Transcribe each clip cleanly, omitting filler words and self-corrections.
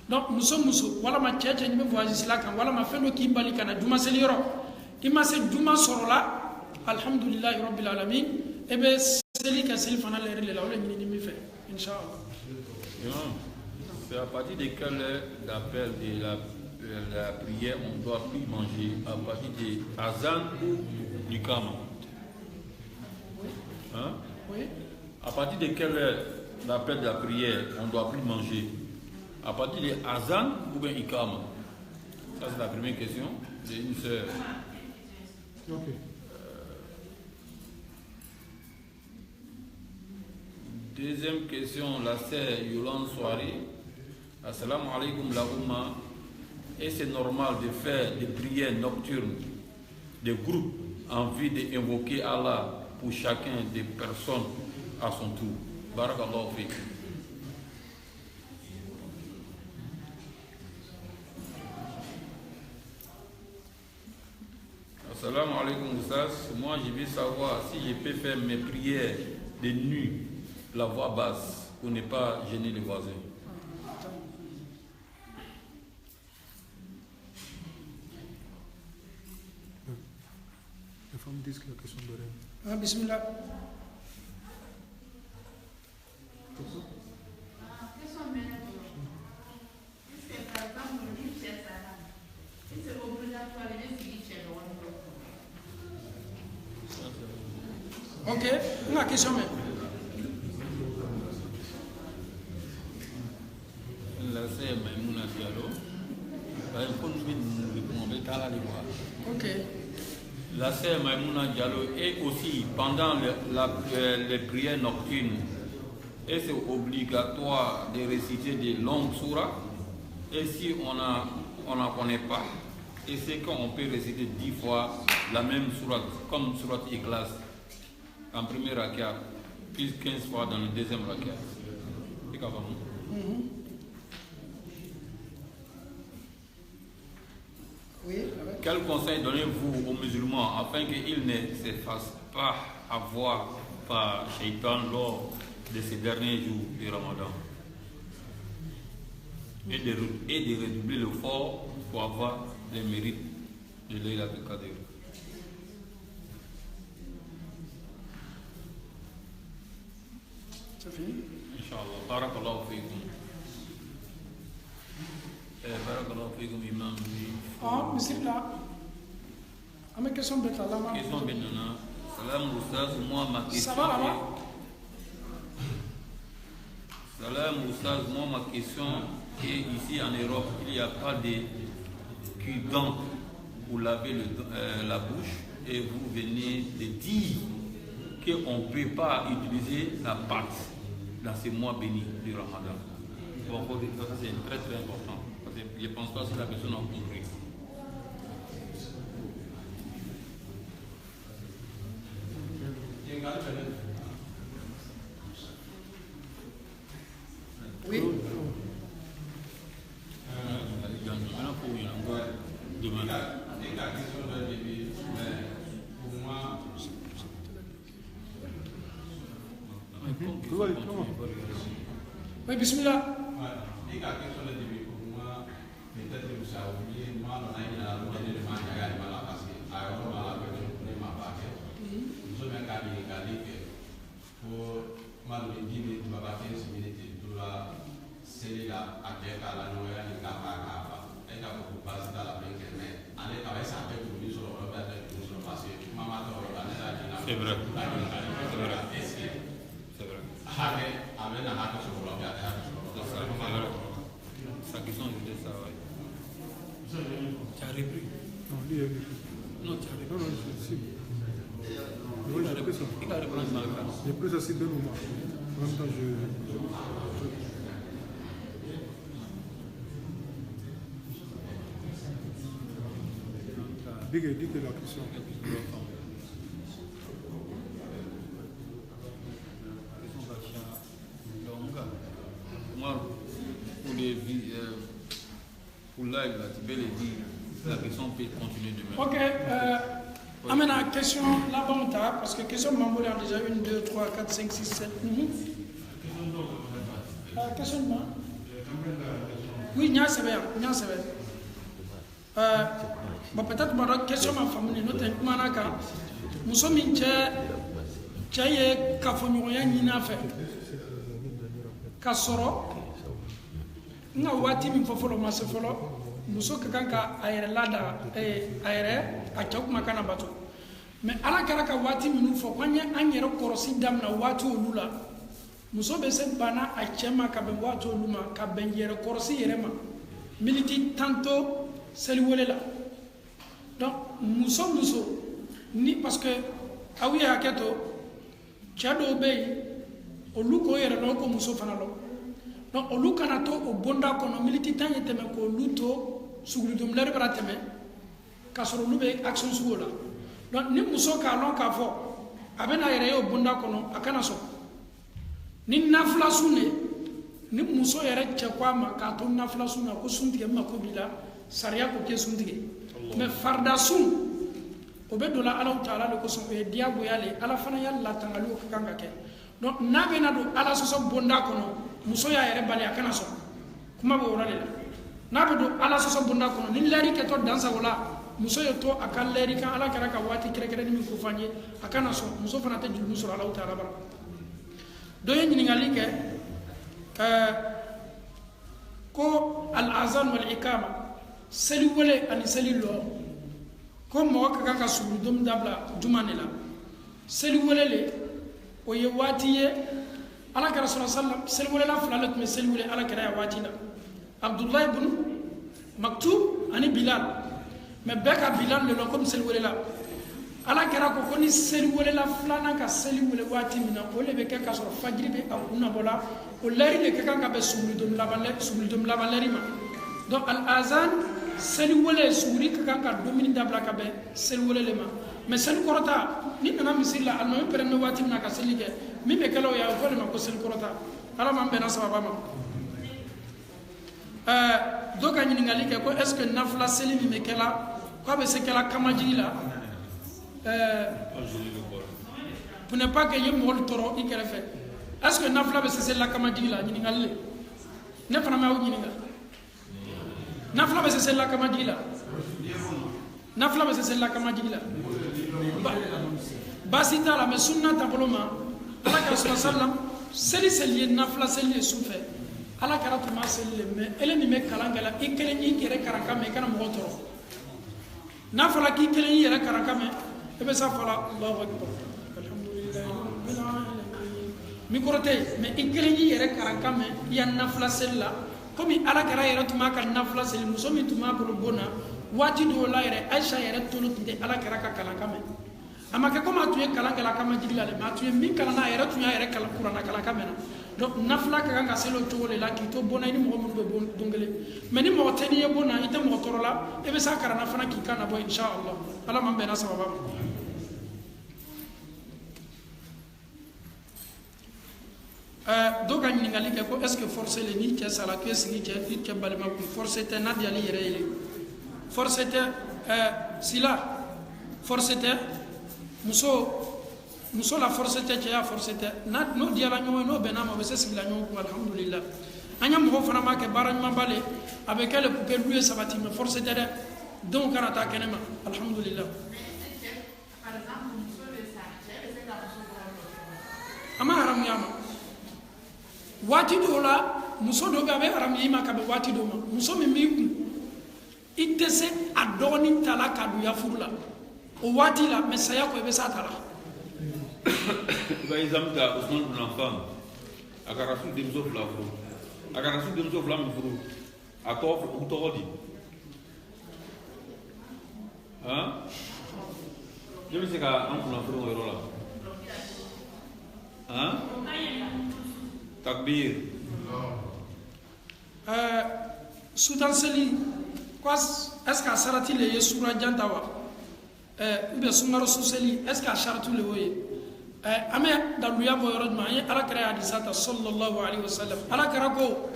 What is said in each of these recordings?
Donc, muso, voilà ma tchétche, je me vois ici là, voilà ma femme qui mbali kana, Juma Seliro. Il m'a dit Juma Sorola, Alhamdulillah, Rabbil Alamin, et bien, c'est lui qui a fait le la ni fait, Inch'Allah. C'est à partir de quelle heure d'appel de la prière on ne doit plus manger? À partir de Azan ou du Kama? Hein? Oui. À partir de quelle heure d'appel de la prière on ne doit plus manger? À partir de Azan ou bien Ikama? Ça c'est la première question. J'ai une sœur. Ok. Deuxième question, la sœur Yolande Soirée. Assalamu alaikum la Oumma. Et c'est normal de faire des prières nocturnes, des groupes en vue d'invoquer Allah pour chacun des personnes à son tour. Barakallahu fik. Assalamu alaikum Oussas. Moi je veux savoir si je peux faire mes prières de nuit, la voix basse, pour ne pas gêner les voisins. Les femmes disent que la question de rêve. Ah, bismillah. Ok, une question même. La sœur Maïmouna Diallo, Ok. la sœur Maïmouna Diallo est aussi pendant les prières nocturnes, est-ce obligatoire de réciter des longues surahs? Et si on n'en connaît pas, est-ce qu'on peut réciter 10 fois la même sourate, comme sourate Ikhlas en premier rakat, puis 15 fois dans le deuxième rakat? C'est qu'avant. Oui, Quel conseil donnez-vous aux musulmans afin qu'ils ne se fassent pas avoir par Shaitan lors de ces derniers jours du Ramadan et de redoubler l'effort pour avoir les mérites de Laylat al-Qadr? c'est fini. Inch'Allah. Barakallahu fikum. Barakallahu fikum, imam. Ah, bismillah. Ah, mais question bête là, là. Question maintenant. Salam Oustaz, moi ma question. Ça va là-bas? Salam Oustaz, moi ma question est ici en Europe, il n'y a pas de cure-dents pour laver la bouche et vous venez de dire qu'on ne peut pas utiliser la pâte dans ces mois bénis du Ramadan. Bon, ça c'est très très important. Parce que je ne pense pas que la personne a compris. Oui. Oui, bismillah. C'est vrai. Sa question était ça, oui. Tu as repris? Non, lui, il a repris. Non, tu as repris. Non, non, si. Oui, j'ai pris ça. Il a repris dans le cas. J'ai pris ça, c'est deux moments. En même temps, Big dit que la question. Moi, pour live, là, tu peux le dire, la question peut continuer demain. Ok. Amena, question là-bas, on t'a, parce que question Mambo, il y a déjà 1, 2, 3, 4, 5, 6, 7. Question de moi. Oui, il y a ça. Peut-être que la question ma famille, nous sommes manaka. Nous sommes in chaye kafonyoya nyina fe. Kasoro. Nga wati mi fofolo masefolo. Muso kanka ayere lada ayere achok makana bato. Mais ala karaka wati mi nu fo kwanye anyere korosi dam na wati olula. Muso be se bana achema ka ben wati oluma ka ben yere korosi yerema. Militi tanto seliwole la. Donc muso ni parce que awi haketo chado be oluko yere no ko muso fanalo. Donc oluka na to o bonda kono militi tan yeteme ko luto suguludum lere barateme kasoro lube action sugola. Donc ni muso ka lon ka fo abena yere yo bonda kono akana so ni nafla sune ni muso yere chekwama ka to nafla suna ko suntige mako bila sariya ko ke suntige mais farda sun obedola ala taala le ko so e diabo yale ala fana yalla tangalu ko kanga ke donc nabe na do ala so bonda kono muso ya yere bali akana so kuma bo wala nabe do ala so bonda kono ni lari ke to dansa wala muso yo to akal lari kan ala karaka wati kere ni ko fanye akana so muso fana te julu so ala taala bara do yen ni ngali ke ko al azan wal ikama seli wole ani seli lo ko mo ka ka sulu dum dabla jumanela seli wole le o ye watiye ala ka rasul sallam seli wole la fulala ko seli wole ala ka ya watila abdullah ibn maktub ani bilal mais beka bilal le lo comme seli wole la ala kera ko ni seli wole la fulana ka seli wole wati mina o le be ka so fajri be akuna bola o lari le ka ka be sulu dum labaleri ma donc al azan seli wole suri ka ka domini dabla ka be seli wole le ma mais seli korota ni nana misilla al no pere no wati na ka seli ke mi be kala ya ko le ma ko seli korota ala man be na sababa ma do ka ni ngali ke ko est ce que nafla seli mi me kala ko be se kala kamaji la pour ne pas que ye mol toro i kere fe est ce que nafla be se seli la kamaji la ni ngali ne fana ma ni ngali nafla be se seli la kama digila nafla be se seli la kama digila basi tala me sunna tabuloma ala ka sallam seli nafla seli sufe ala karatu ma seli me ele ni me kalangala ikele ni kere karaka me kana mo toro nafla ki kele ni yere karaka me e be sa fala allahu akbar alhamdulillah rabbil alamin mi korote me ikele ni yere karaka me ya nafla sella comme ala kara yere tuma ka nafla sel muso min tuma bolo bona wati do la yere aisha yere tolo tinde ala kara ka kala kame ama ke comme atuye kala kala kama jigla le ma atuye min kala na yere tunya yere kala qur'ana kala kamena donc nafla ka nga selo tole la ki to bona ni mo be bon dongele mais ni mo tani ye bona ita mo torola e be sa kara na fana ki kana bo inshallah ala man be na sababa do gagni ngali ke ko est ce que forcer les ni ke sala ke sigi ke balma ko forcer te nadia li yere forcer te sila forcer te muso la forcer te ya forcer te na no dia la nyo no benama be se sigi la nyo ko alhamdulillah anya mo fana ma ke barany ma bale avec elle pour que lui sabati me forcer te donc kana ta kenema alhamdulillah ama haram yama wati do la muso do gabe haram yima ka be wati do ma muso mi mi itese adoni tala kadu ya furula o wati la mesaya ko be sa tala ba izamta usman bin affan aka rasul demzo flafu aka rasul demzo flam furu atof utodi ha jemi se ka an kuna furu ngoro la ha takbir Soudan seli quoi est-ce que sarati le yesura jantawa ou bien sungaro suseli est-ce que sharatu le woye ame daluya bo yorod ma ala kara hadisata sallallahu alaihi wasallam ala kara ko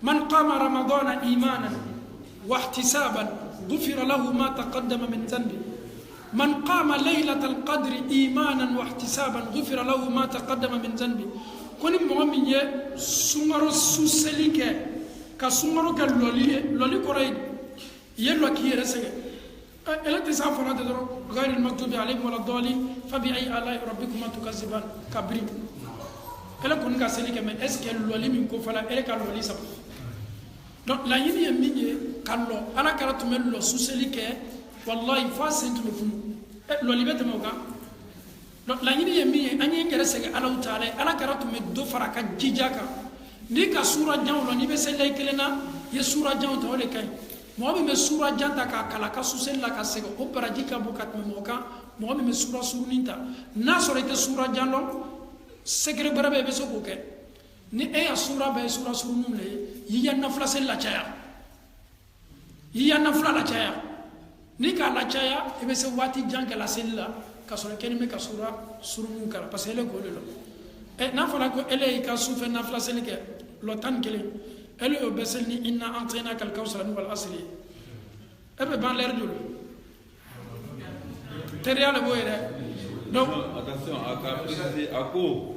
man qama ramadana imanan wa ihtisaban ghufira lahu ma taqaddama min dhanbi man qama laylatal qadri imanan wa ihtisaban ghufira lahu ma taqaddama min dhanbi koni mo mi ye sungaro suseli ke ka sungaro ka loli koray yello ki yere sege ela tisafara de doro غير المكتوب عليهم ولا الضالين فبأي آلاء ربكما تكذبان كبريم ela kun ka seli ke mais est ce que loli min ko fala ele ka loli sabu donc la yini minye kallo ala karatu mel lo suseli ke wallahi fa sentu lo funu loli bete mo ga donc la yini minye anyi ngere sege ala taala ala karatu me do fara ka jijaka ni ka sura jawlo ni be sele kelena ye sura jaw to le kay mo be me sura janta ka kala ka susel la ka sege o baraji ka bukat me mo ka mo be me sura suruninta na sore te sura jando secret barabe be so ko ke ni e ya sura be sura surunum le yi ya nafla sel la chaya yi ya nafla la chaya ni ka la chaya e be se wati janka la sel la ka so ke ni me ka sura surunum kala parce que le ko le lo e na fala ko ele ka sufe nafla sel ke lo tan kele ele o be sel ni inna antina kal kawsar wal asli e be ban l'air dul teriale boyere donc attention à préciser à quoi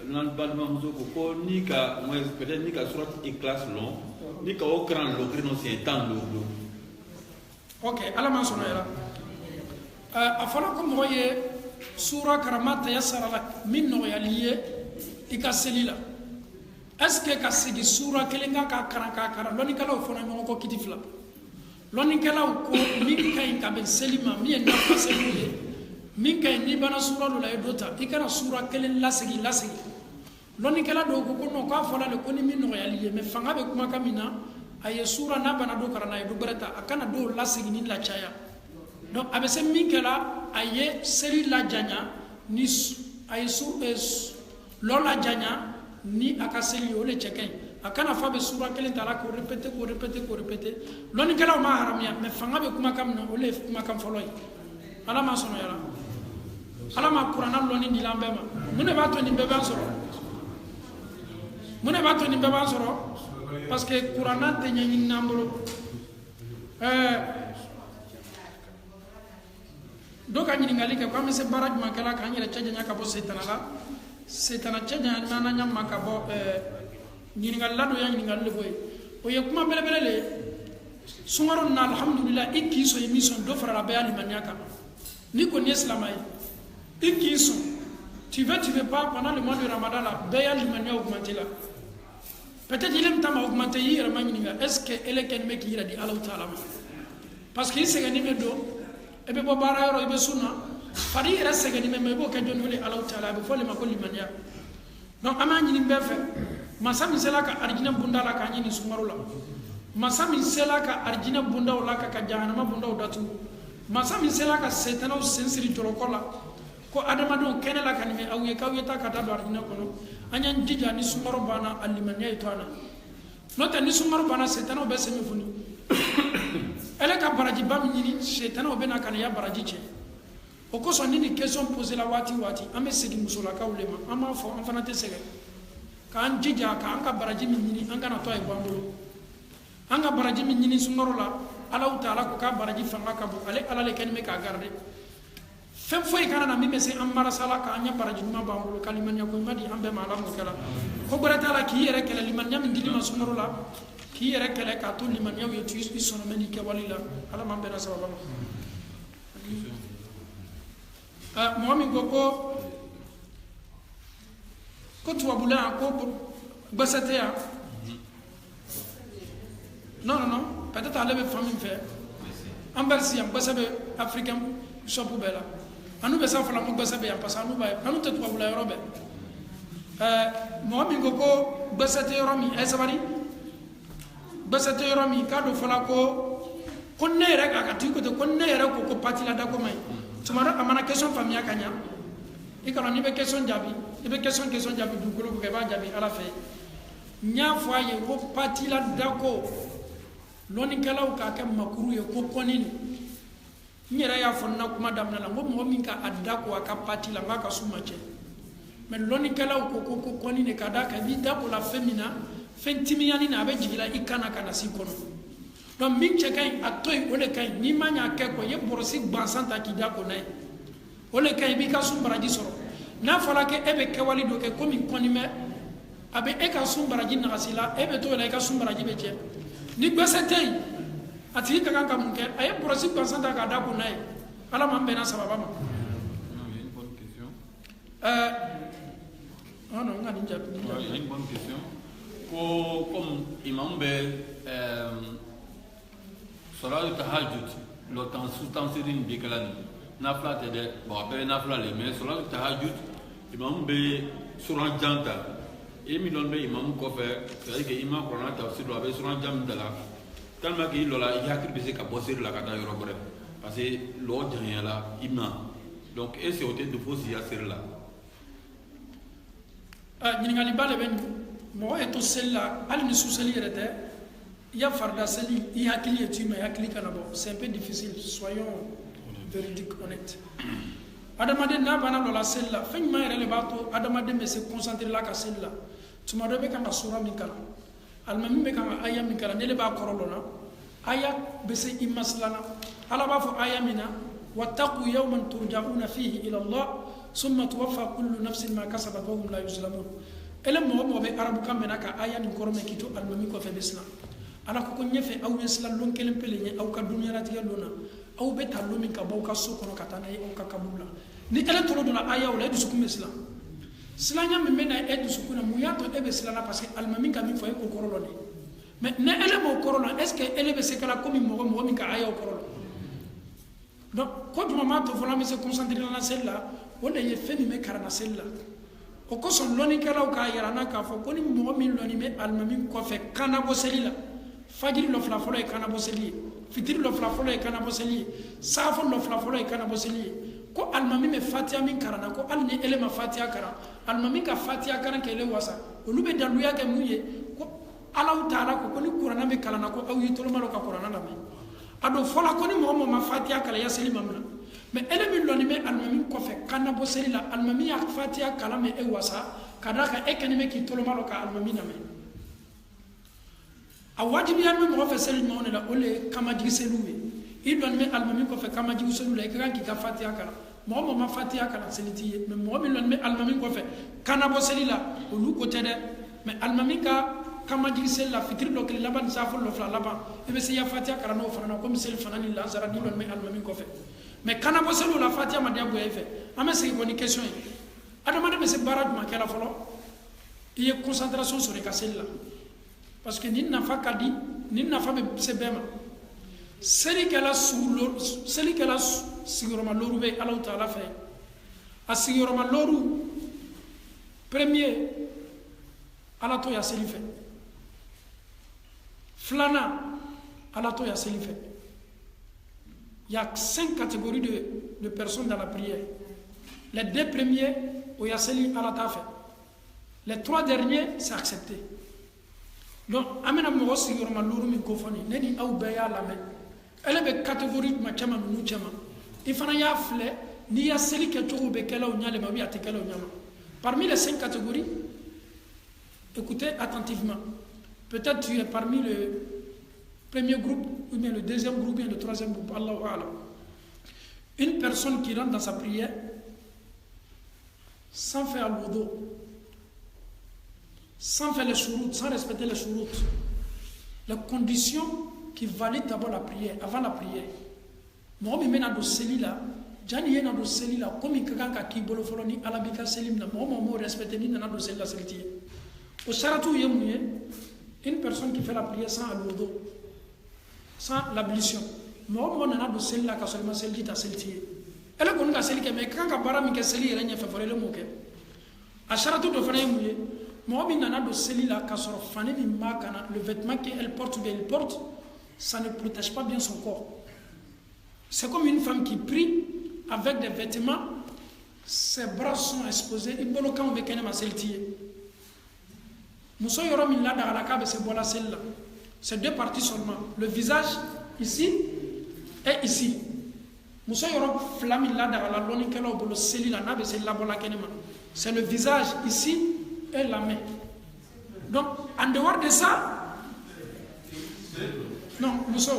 nan balma muso ko ni ka moi peut-être ni ka surat ikhlas long ni ka o grand lo grino c'est tant lo ok ala man sono yara afala ko moye sura karamata yasara lak min no yaliye ikaselila est-ce que ka sigi sura kelenga ka karan loni kala o fona mo ko kitifla loni kala ko min kay ka ben selima mi en na faselule min kay ni bana sura lo la edota ikara sura kelen lasigi loni kala do ko no ka fola le ko ni min no yaliye me fanga be kuma kamina aye sura na bana do karana e do berata akana do lasigi ni la chaya donc abe se min kala aye seri la janya ni aye su es lo la janya ni akaseli ole cheken akana fa be sura kelen tala ko répéter loni kala ma haramia me fanga be kuma kamina ole kuma kam foloi ala ma sono yala ala ma qur'an loni ni lambema mune ba to ni bebe ansoro mune ba to ni bebe ansoro parce que qur'an te nyi nambolo doka nyini ngali ke kwa mise baraj makala ka nyira chaja nyaka bo setana chaja nana nyama ka bo nyini ngalla do nyini ngalle boy o ye kuma bele le sumaro na alhamdulillah ikki so emission do fara la bayali maniaka ni ko ni islamai ikki so tu veux pas pendant le mois de Ramadan la bayali mania augmenter là peut-être il aime tama augmenter hier mani nga est-ce que ele ken me ki ira di Allah taala parce que c'est gani me do ebe bo bara yoro ebe sunna fadi ira se gani me bo ka jonole Allah taala be fole ma ko limania donc amani ni befe masami sela ka arjina bunda la ka nyini sumaro la masami sela ka arjina bunda la ka jahannama bunda datu masami sela ka setana o sensiri jorokola ko adama do kenela kan me awye kawye ta kata do arjina kono anyan dija ni sumaro bana alimania itwana nota ni sumaro bana setana o be semi funi ele ka baraji bam nyini setana o be na kan ya baraji che o ko so ni question poser la wati ame segi musola ka ulema ama fo an fana te sege kan dija ka an ka baraji min nyini an kana to ay bambolo an ka baraji min nyini sumaro la Allah taala ko ka baraji fanga ka bu ale ala le kan me ka garde fem foy kana na mime se amara sala ka anya baraji ma bambolo kaliman ya ko madi ambe ma lamu kala ko barata la ki yere kala liman nyam ndili ma sumaro la ki yere kala ka to liman yaw yetu yi sono meni ke walila ala ma be na sababa momi goko ko to abula ko basate ya non peut-être à lever famille fait en Bercy en basabe africain shop bela anu be sa fala mo basabe ya parce anu ba anu te to abula robe momi goko basate romi e sabari basate romi kado fala ko konne rek akati ko to konne rek ko patila da ko mai tumara amana question famille kanya ikala ni be question jabi ibe question jabi du ko ko ba jabi ala fe nya foye ko patila da ko loni kalaw ka ke makuru ye ko konini nyera ya fonna kuma damna la ngom min ka adda ko aka patila ngaka sumache men loni kalaw ko konini ka da ka bi da ko la femina fentimiani na be jigila ikana kana si kono donc min che kay atoy ole kay ni manya ke ko ye borosi bansanta ki da ko nay ole kay bi ka sumbara di soro na fala ke ebe ke wali do ke komi konime abe e ka sun baraji nagasila e be to la e ka sun baraji be je ni gbese tey ati ka kan ka mun ke ay brosi pensanta ka da ko nay ala man bena sababa ma non on a une bonne question comme imam be salat tahajjud lo temps sous-temps sirin bi kala nafla te de bon après nafla le mais salat tahajjud imam be suran janta et mi don be imam ko fe c'est que imam ko na tafsir lo be suran jam dala tellement que lola yakir be se ka bosir la kata yoro bore parce que lo janya la imam donc et c'est autant de fausse ya ser la ni ngali bale ben mo eto sella al ni suseli rete ya farda seli i hakili etu ma hakili kana bo c'est un peu difficile soyons véridiques honnêtes adamade na bana lola sella fen ma yere le bato adamade me se concentrer la ka sella tuma do be kan sura min kala almami be kan aya min kala ne le ba korolona aya be se imaslana ala ba fo aya mina wattaqu yawman turja'una fihi ila Allah summa tuwaffa kullu nafsin ma kasabat wa hum la yuzlamun ele mo be arabu kamena ka aya ni korome kito almami ko fe besna ala ko nyefe aw yesla lon kelen pelenye aw ka dunya ratiya lona aw be tallo min ka baw ka sokono katana aw ka kabula ni ele tolo dona aya wala du sukum islam silanya me mena e du sukuna muyato e be silana parce que almami ka min fo e ko korolo ne mais ne ele mo korolo est ce que ele be se kala ko mi mo min ka aya o korolo donc ko duma ma to fola me se concentrer na celle-là wala ye femi me karana celle-là o ko son loni kala o ka yarana ka fo ko ni mo min loni me almami ko fe kana bo selila fajiri lo fla folo e kana bo seli fitiri lo fla folo e kana bo seli safo lo fla folo e kana bo seli ko almami me fatia min karana ko alni ele ma fatia kara almami ka fatia kara ke le wasa olube daluya ke muye ko Allah taala ko ni qur'ana me kala na ko aw yitolo malo ka qur'ana na me ado fola ko ni mo ma fatia kala ya seli mamna mais ele min loni me almami ko fe kana bo seli la almami ya fatia kala me e wasa kada ka e kanime ki tolo malo ka almami na me awajibi yan me mo fe seli mo ne la ole kama jigi seluwe il loni me almami ko fe kama jigi seluwe e kan ki ka fatia kala mo ma fatia kala seli ti mais mo min loni me almami ko fe kana bo seli la olu ko tede mais almami ka kama jigi sel la fitri do kele laban safol lo fla laban e be se ya fatia kala no fana comme sel fana ni lazara di lon me almami ko fe mais kana bo selu la fatia ma diabo e fe ame se ko ni question yi adama de se baraj ma kala folo il y a concentration sur les caselles là parce que ni na fa kadi ni na fa be se bema seli kala sulo seli kala siguroma loru be Allah taala fe a siguroma loru premier ala to ya seli fe Flana, Alato ya Selife. Il y a 5 catégories de personnes dans la prière. Les 2 premiers, au Yaseli Alatafe. Les 3 derniers, c'est accepté. Donc, amena mo siguro ma luru min kofoni, neni au beya la me. Elle est catégorie ma chama nu chama. Il fana ya fle, ni ya seli ke chogo be kala o nyale ma wi atekala o nyama. Parmi les 5 catégories, écoutez attentivement. Peut-être tu es parmi le premier groupe, ou bien le deuxième groupe, ou bien le troisième groupe. Allahu A'lam. Une personne qui rentre dans sa prière sans faire le wudu, sans faire les shurut, sans respecter les shurut, les conditions qui valident d'abord la prière, avant la prière. Moi, je mets dans le celui-là, Jani est dans le celui-là, comme il y a un qui bolo foloni, alabika selim, moi, je respecte ni dans le celui-là, celui-là. Au saratou yemouye, une personne qui fait la prière sans al-wudu, sans l'ablution, moi, on a de celle-là qui a seulement celle qui a celle-ci. Elle a connu celle qui a mais quand on a mis celle-là, il a fait le mot. À Charatou de Fanayouye, moi, on a de celle-là qui a sort fané le vêtement qu'elle porte ou bien elle porte, ça ne protège pas bien son corps. C'est comme une femme qui prie avec des vêtements, ses bras sont exposés, il peut le camp avec un celle-ci. Mousso yoro min la da la kabe c'est bola celle-là. C'est 2 parties seulement. Le visage ici et ici. Mousso yoro flamme la da la loni kelo bolo celle là nabe c'est la bola kenema. C'est le visage ici et la main. Donc en dehors de ça, non, Mousso.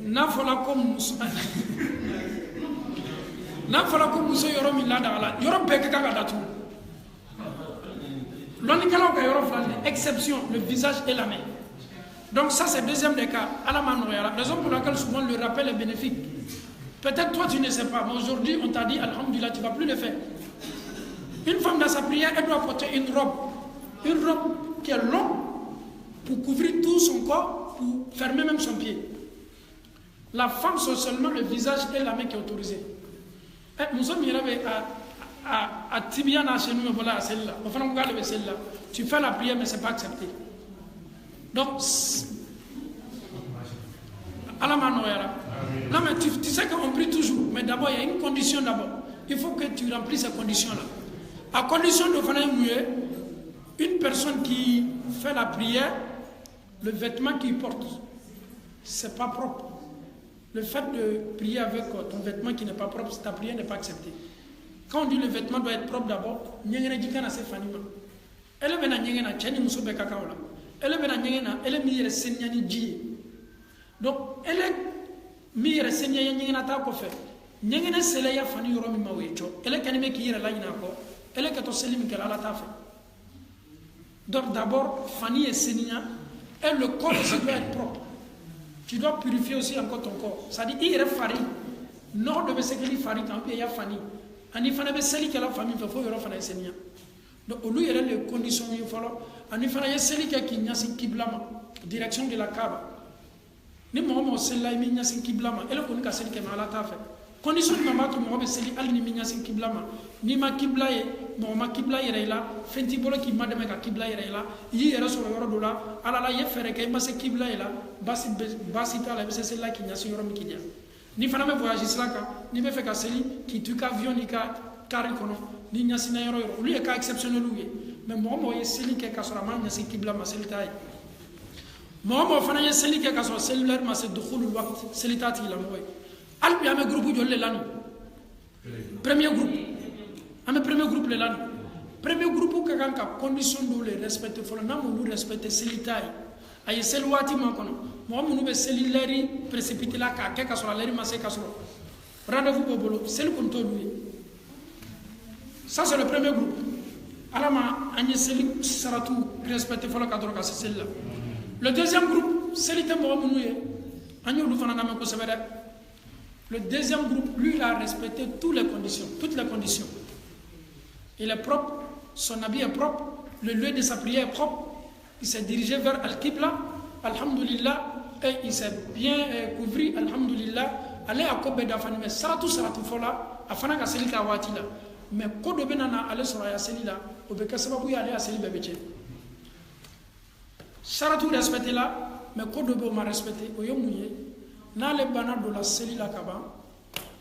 Na fola comme Mousso. n'a fala ko muso yoro min la dagala yoro bɛɛ ka kan ka datugu lɔnnikɛlaw ka yɔrɔ fila de exception le visage et la main. Donc ça c'est deuxième des cas. La raison pour laquelle souvent le rappel est bénéfique. Peut-être toi tu ne sais pas, mais aujourd'hui on t'a dit alhamdulillah tu ne vas plus le faire. Une femme dans sa prière, elle doit porter une robe qui est longue pour couvrir tout son corps, pour fermer même son pied. La femme c'est seulement le visage et la main qui est autorisée. Nous sommes à Tibiana chez nous, voilà celle-là. Enfin on regarde celle-là. Tu fais la prière mais c'est pas accepté. Donc, non, mais tu sais qu'on prie toujours, mais d'abord, il y a une condition d'abord. Il faut que tu remplisses ces conditions-là. À condition de faire une personne qui fait la prière, le vêtement qu'il porte, c'est pas propre. Le fait de prier avec ton vêtement qui n'est pas propre, ta prière n'est pas acceptée. Quand on dit le vêtement doit être propre d'abord, elle est elle est meilleure seigneur Dieu. Donc elle est meilleure seigneur nyengena ta ko fe nyengena sele ya fani yoro mi mawecho elle kanime ki yira la nyina ko elle ka to selim ke la ta fe. Donc d'abord fani est seigneur et le corps aussi doit être propre. Tu dois purifier aussi encore ton corps. Ça dit il est fari non de se que li fari quand il y a fani ani fana be seli ke la famille faut yoro fana seigneur. Donc au lieu il y a les conditions il faut ani fana ya seli ke ki nyasi kiblama direction de la Kaaba ni mo sella mi nyasi kiblama ele ko ni ka seli ke mala ta fe condition ma ma to mo be seli al ni mi nyasi kiblama ni ma kibla ye mo ma kibla yere la fenti bolo ki ma de ka kibla yere la yi yere so yoro do la ala la ye fere ke ma se kibla yela basi ta la be sella ki nyasi yoro mi ki dia ni fana me voyage slaka ni be fe ka seli ki tu ka avion ni ka kari kono ni nyasi na yoro yoro lui ka exceptionnel lui mais mo ye seli ke ka so ma nyasi kiblama seli tay mo fana ye seli ke ka so cellulaire ma se dukhulul waqt seli tati la moy albi ame groupe jolle lani premier groupe le lani premier groupe ka kan ka condition do le respecter fo na mo lu respecter seli tay ay seli wati ma kono mo mo be seli leri précipiter la ka ke ka so la leri ma se ka so rendez-vous bobolo seli kon to lui ça c'est le premier groupe alama anye seli saratu respecter fo la ka do ka seli la. Le deuxième groupe, c'est le deuxième groupe, lui, il a respecté toutes les conditions. Il est propre, son habit est propre, le lieu de sa prière est propre. Il s'est dirigé vers Al-Qibla, Alhamdulillah, et il s'est bien couvert, Alhamdulillah. Allez à Kobe d'Afani, mais Saratu Fola, Afana Kaseli Kawatila. Mais Kodo Benana, allez sur la Selila, Obekasababu, allez à Seli Bebeche. Saratu respecté là, mais Kodobo m'a respecté. Oyomouye, n'a le banal de la cellule la kaba,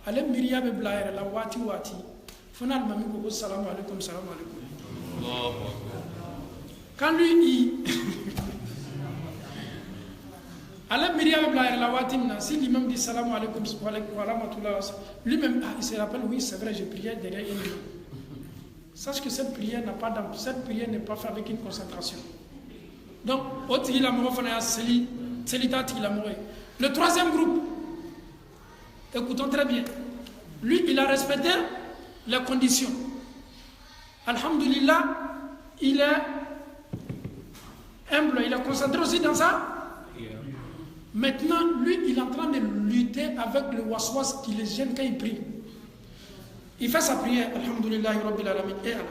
allez Myria be blaire la wati. Fonal mami koko salam alaikum. Quand lui allez Myria be blaire la wati, si l'imam dit salam alaikum wa rahmatullah, lui-même il se rappelle oui c'est vrai j'ai prié derrière une imam. Sache que cette prière n'est pas faite avec une concentration. Donc, le troisième groupe, écoutons très bien, lui, il a respecté les conditions. Alhamdulillah, il est humble, il est concentré aussi dans ça. Maintenant, lui, il est en train de lutter avec le waswas qui les gêne quand il prie. Il fait sa prière, Alhamdulillah, Rabbil Alamin, et Allah,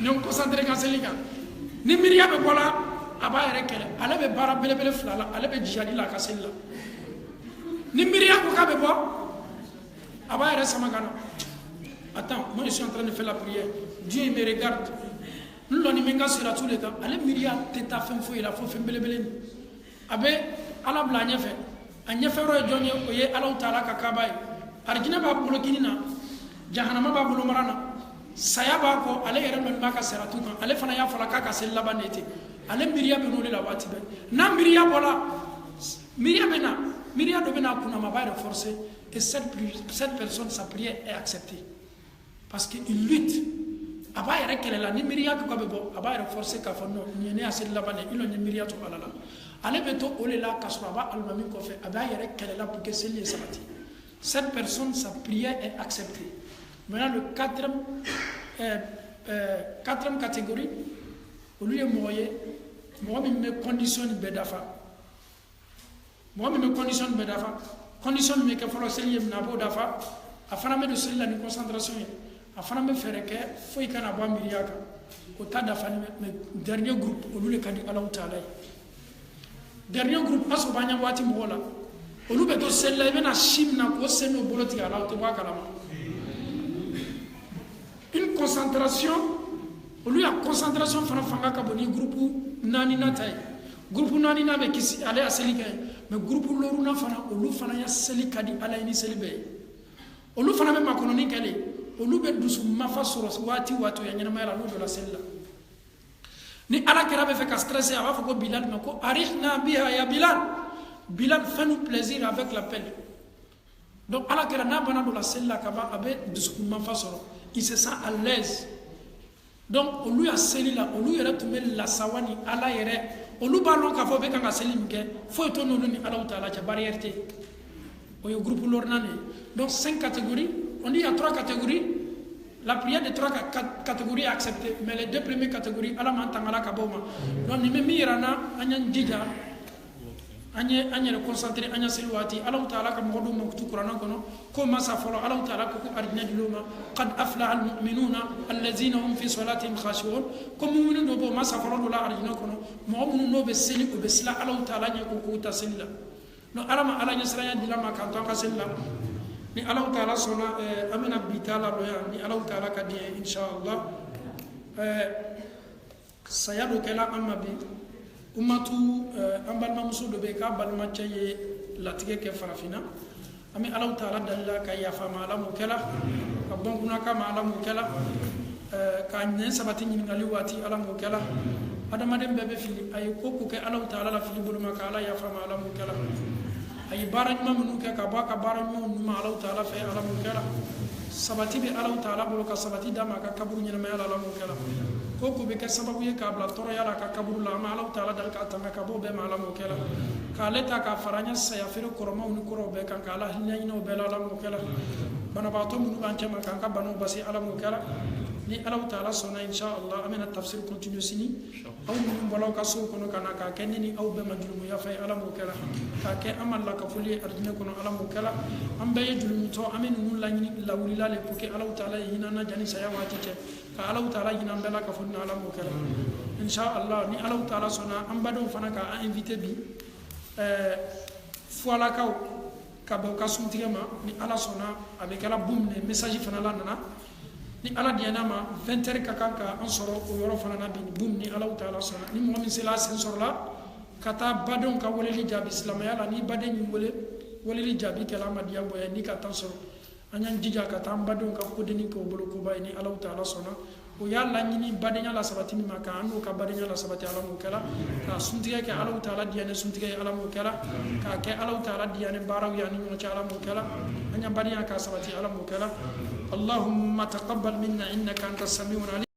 nous concentrés quand c'est les gars. Ni Myriam est voilà, Aba est réclé. Elle avait barra belle flala, elle avait dijali la casselle là. Ni Myriam ou Kabebo, Aba est Samagana. Attends, moi je suis en train de faire la prière. Dieu me regarde. Nous l'on y menga sur tous les temps. Allez Myriam, t'es à fin fouille, la faux fin belle. Abe, à la blague fait. Anya fait roy Johnny, oye, à l'autre Kakabai. Argina ba bloquinina. Jahanama ba bulumarana. Saya ba ko ale yere men baka seratu kan ale fana ya fala kaka sel labanete ale miriya be no le la wati be na miriya bola miriya do bena kuna maba de forcer et cette personne sa prière est acceptée parce qu'il lutte aba yɛrɛ kɛlɛla ni miiriya ka bɛ bɔ a b'a yɛrɛ forcer k'a fɔ non nin ye ne a seli laban de ilo ni miiriya to ala la ale bɛ to o de la k'a sɔrɔ a b'a alimami kɔfɛ a b'a yɛrɛ kɛlɛla pour que seli ye sabati. Cette personne, sa prière est acceptée. Maintenant, le quatrième catégorie, au lieu de mourir, moi, je me conditionne bedafa. Moi, je me conditionne bedafa. Condition me que faut seli na bo dafa, afana me de seli la ni concentration, afana me faire que faut y kana ba miriaka. Au tas dafa me dernier groupe, au lieu de kadi Allah Taala. Dernier groupe, aso banya wati mola. Olu bɛ to seli la i bɛna si min na k'o sen n'o bolo tigɛ a la o tɛ bɔ a kalama. Une concentration olu ya concentration fana fanga ka bon ni groupe 4 ta ye. Groupe 4 bɛ kisi ale ya seli kɛ mais groupe 6 fana olu fana ya seli ka di ala ye ni seli bɛɛ ye. Olu fana bɛ makɔnɔni kɛ de olu bɛ dusu mafa sɔrɔ waati o ya ɲɛnamaya la n'o donna seli la. Ni ala kɛra bɛ fɛ ka stresser a b'a fɔ ko Bilal ma ko arihna biha ya Bilal. Bilal fait-nous plaisir avec l'appel. Donc, à la kera bana de la selle la kaba avec discours fasoro, il se sent à l'aise. Donc, on lui a scellé là, on lui a tomé la sawani à la yere, on lui ballon k'a fait avec un selimke, faut être non ni à la hauteur la barrière. On y a groupe l'ornane. Donc, 5 catégories. On dit il y a 3 catégories. La prière de 3 catégories est acceptée, mais les 2 premières catégories, à la mantangala kaboma. Donc, ni même irana, anyan dija. Anye le concentrer anya selwati Allah Taala ka modu maktu Qur'an kono ko masa folo Allah Taala ko ardina diloma qad aflaha almu'minuna allazina hum fi salatihim khashi'un ko mu'minu do bo masa folo la ardina kono mu'minu no be seli ko be sila Allah Taala nya ko ta selila no alama ala nya sranya dilama kan to ka selila ni Allah Taala sona amina bitala lo ya ni Allah Taala ka di inshallah sayadu kala amma bi umatu ambalma muso do be ka balma ceye latige ke farafina ami Allah Taala dalla ka yafa mala mu kala ka bonkuna ka mala mu kala ka ne sabati ni ngali wati ala mu kala adama dem bebe fili ay ko ko ke Allah Taala la fili bulma ka ala yafa mala mu kala ay baraj mamnu ke ka ba ka baraj mu ma Allah Taala fe ala mu kala sabati be Allah Taala bolo ka sabati dama ka kaburu ni ma ala mu kala koko be ka sababu ye ka bla toro yala ka kaburu la ma Allah Taala dal ka tanga ka bo be ma la mo kala ka leta ka faranya saya firo koroma uni koro be kan ka ala hinna ino be la mo kala bana ba to mun ban chama kan ka banu basi ala mo kala ni Allah Taala sona inshallah amena tafsir continue sini aw mun bolo ka so kono kana ka kenni aw be majlumu ya fay ala mo kala ka ke amal la ka fuli ardina kono ala mo kala am be yejulu to amen mun la ni la wulila le pour que Allah Taala hina na jani saya wati ce ka Allah Taala hina bela ka fonna ala mo kala inshallah ni Allah Taala sona am bado fana ka invité bi foala ka bo ka suntigema ni ala sona avec la boum ne message fana la nana ni ala diana ma 20h ka kanka an soro o yoro fana na bin boum ni Allah Taala sona ni mo min sela sensor la kata badon ka wole li jabi islamaya la ni bade ni wole li jabi kala madiya boya ni ka tan soro anyan jija ka tan badon ka ko deni ko bolo ko bay ni Allah Taala sona o yalla ni badenya la sabati mi maka ando ka badenya la sabati ala mo kala ka suntiga ke Allah Taala diane suntiga ala mo kala ka ke Allah Taala diane baraw yani mo cha ala mo kala anya badenya ka sabati ala mo kala Allahumma taqabbal minna innaka antas samiul alim